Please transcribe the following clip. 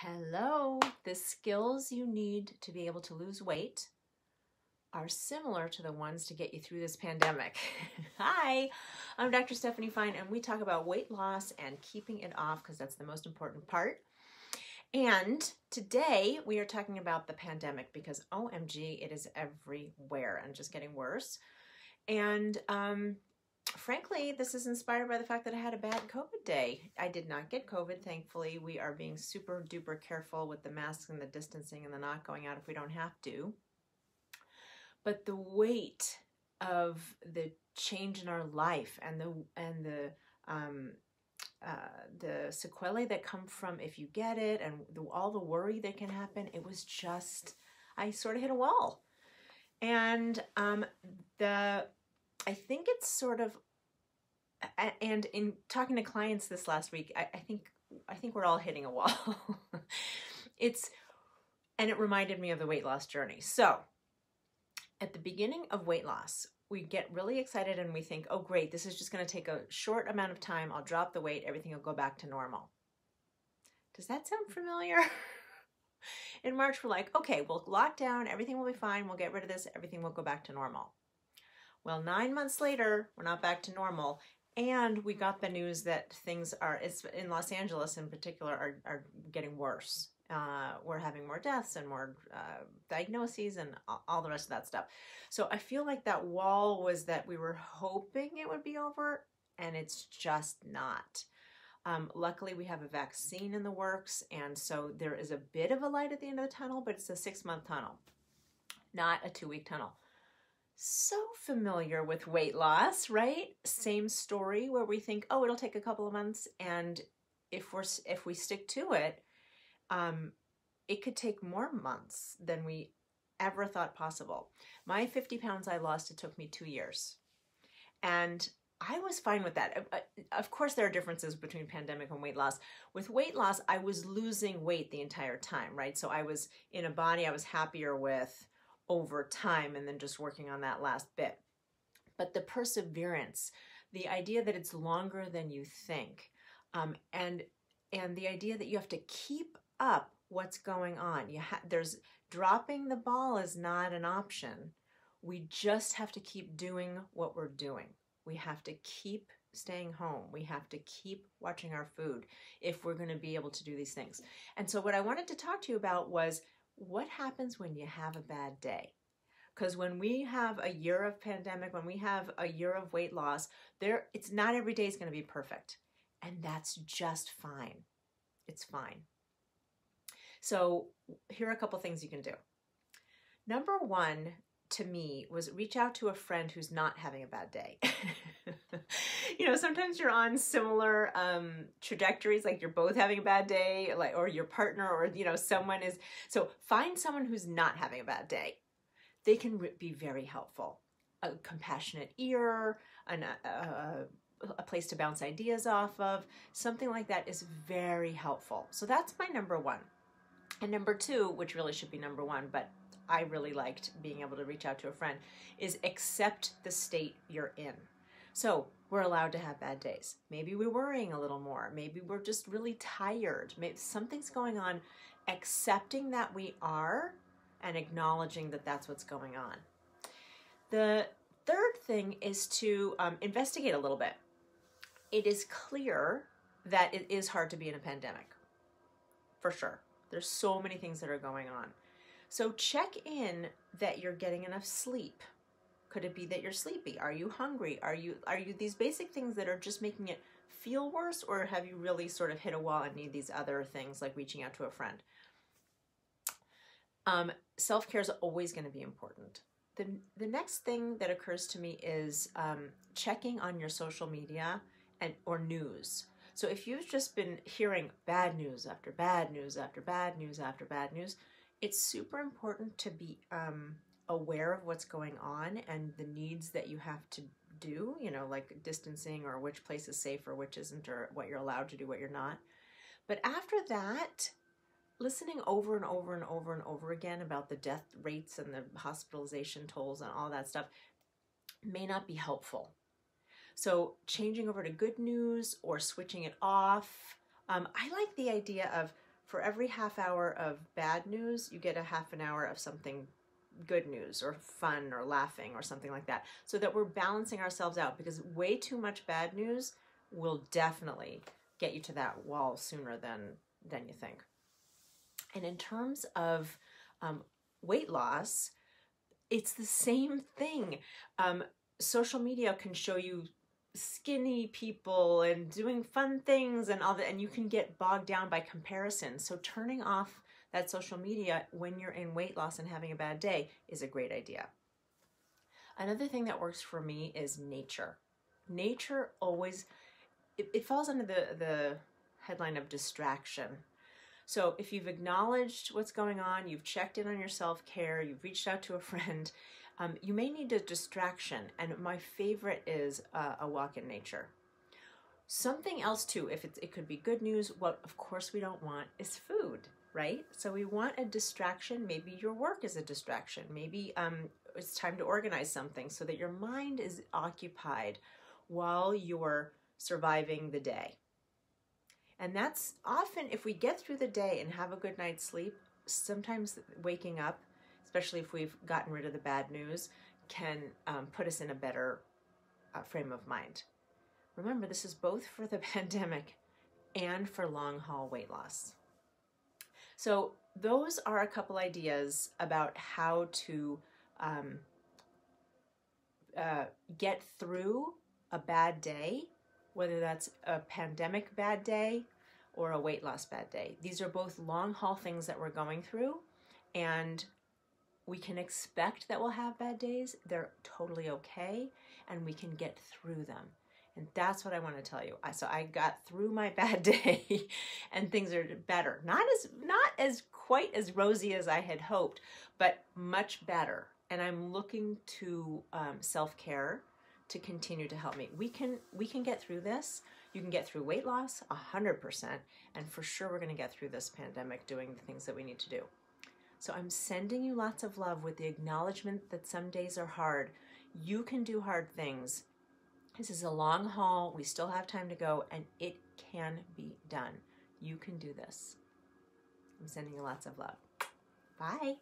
Hello. The skills you need to be able to lose weight are similar to the ones to get you through this pandemic. Hi, I'm Dr. Stephanie Fine, and we talk about weight loss and keeping it off because that's the most important part. And today we are talking about the pandemic because OMG, it is everywhere and just getting worse. And frankly, this is inspired by the fact that I had a bad COVID day. I did not get COVID, thankfully. We are being super duper careful with the masks and the distancing and the not going out if we don't have to. But the weight of the change in our life and the sequelae that come from if you get it and all the worry that can happen, it was just, I sort of hit a wall. And I think it's sort of, and in talking to clients this last week, I think we're all hitting a wall. And it reminded me of the weight loss journey. So at the beginning of weight loss, we get really excited and we think, oh great, this is just going to take a short amount of time. I'll drop the weight, everything will go back to normal. Does that sound familiar? In March, we're like, okay, we'll lock down, everything will be fine, we'll get rid of this, everything will go back to normal. Well, 9 months later, we're not back to normal. And we got the news that things are, in Los Angeles in particular, are getting worse. We're having more deaths and more diagnoses and all the rest of that stuff. So I feel like that wall was that we were hoping it would be over, and it's just not. Luckily, we have a vaccine in the works, and so there is a bit of a light at the end of the tunnel, but it's a 6-month tunnel, not a 2-week tunnel. So familiar with weight loss, right? Same story where we think, oh, it'll take a couple of months, and if we stick to it, it could take more months than we ever thought possible. My 50 pounds I lost, it took me 2 years, and I was fine with that. Of course, there are differences between pandemic and weight loss. With weight loss, I was losing weight the entire time, right? So I was in a body I was happier with over time and then just working on that last bit. But the perseverance, the idea that it's longer than you think, and the idea that you have to keep up what's going on. There's dropping the ball is not an option. We just have to keep doing what we're doing. We have to keep staying home. We have to keep watching our food if we're going to be able to do these things. And so what I wanted to talk to you about was what happens when you have a bad day? Because when we have a year of pandemic, when we have a year of weight loss, it's not every day is going to be perfect. And that's just fine. It's fine. So here are a couple things you can do. Number one, to me, was reach out to a friend who's not having a bad day. Sometimes you're on similar trajectories, like you're both having a bad day, or your partner, or someone is. So find someone who's not having a bad day. They can be very helpful. A compassionate ear, a place to bounce ideas off of, something like that is very helpful. So that's my number one. And number two, which really should be number one, but I really liked being able to reach out to a friend, is accept the state you're in. So we're allowed to have bad days. Maybe we're worrying a little more. Maybe we're just really tired. Maybe something's going on. Accepting that we are and acknowledging that that's what's going on. The third thing is to investigate a little bit. It is clear that it is hard to be in a pandemic, for sure. There's so many things that are going on. So check in that you're getting enough sleep. Could it be that you're sleepy? Are you hungry? Are you these basic things that are just making it feel worse, or have you really sort of hit a wall and need these other things like reaching out to a friend? Self-care is always going to be important. The next thing that occurs to me is checking on your social media or news. So if you've just been hearing bad news after bad news after bad news after bad news, it's super important to be aware of what's going on and the needs that you have to do, like distancing or which place is safe or which isn't, or what you're allowed to do, what you're not. But after that, listening over and over and over and over again about the death rates and the hospitalization tolls and all that stuff may not be helpful. So changing over to good news or switching it off. I like the idea of for every half hour of bad news, you get a half an hour of something good news or fun or laughing or something like that, so that we're balancing ourselves out, because way too much bad news will definitely get you to that wall sooner than you think. And in terms of weight loss, it's the same thing. Social media can show you skinny people and doing fun things and all that, and you can get bogged down by comparison. So turning off that social media when you're in weight loss and having a bad day is a great idea. Another thing that works for me is nature. Nature always, it falls under the headline of distraction. So if you've acknowledged what's going on, you've checked in on your self-care, you've reached out to a friend, you may need a distraction. And my favorite is a walk in nature. Something else too, if it could be good news, what of course we don't want is food, right? So we want a distraction. Maybe your work is a distraction. Maybe it's time to organize something so that your mind is occupied while you're surviving the day. And that's often, if we get through the day and have a good night's sleep, sometimes waking up, especially if we've gotten rid of the bad news, can put us in a better frame of mind. Remember, this is both for the pandemic and for long haul weight loss. So those are a couple ideas about how to get through a bad day, whether that's a pandemic bad day or a weight loss bad day. These are both long haul things that we're going through, and we can expect that we'll have bad days. They're totally okay, and we can get through them. And that's what I want to tell you. So I got through my bad day and things are better. Not as quite as rosy as I had hoped, but much better. And I'm looking to self-care to continue to help me. We can get through this. You can get through weight loss 100%, and for sure we're going to get through this pandemic doing the things that we need to do. So I'm sending you lots of love with the acknowledgement that some days are hard. You can do hard things. This is a long haul. We still have time to go, and it can be done. You can do this. I'm sending you lots of love. Bye.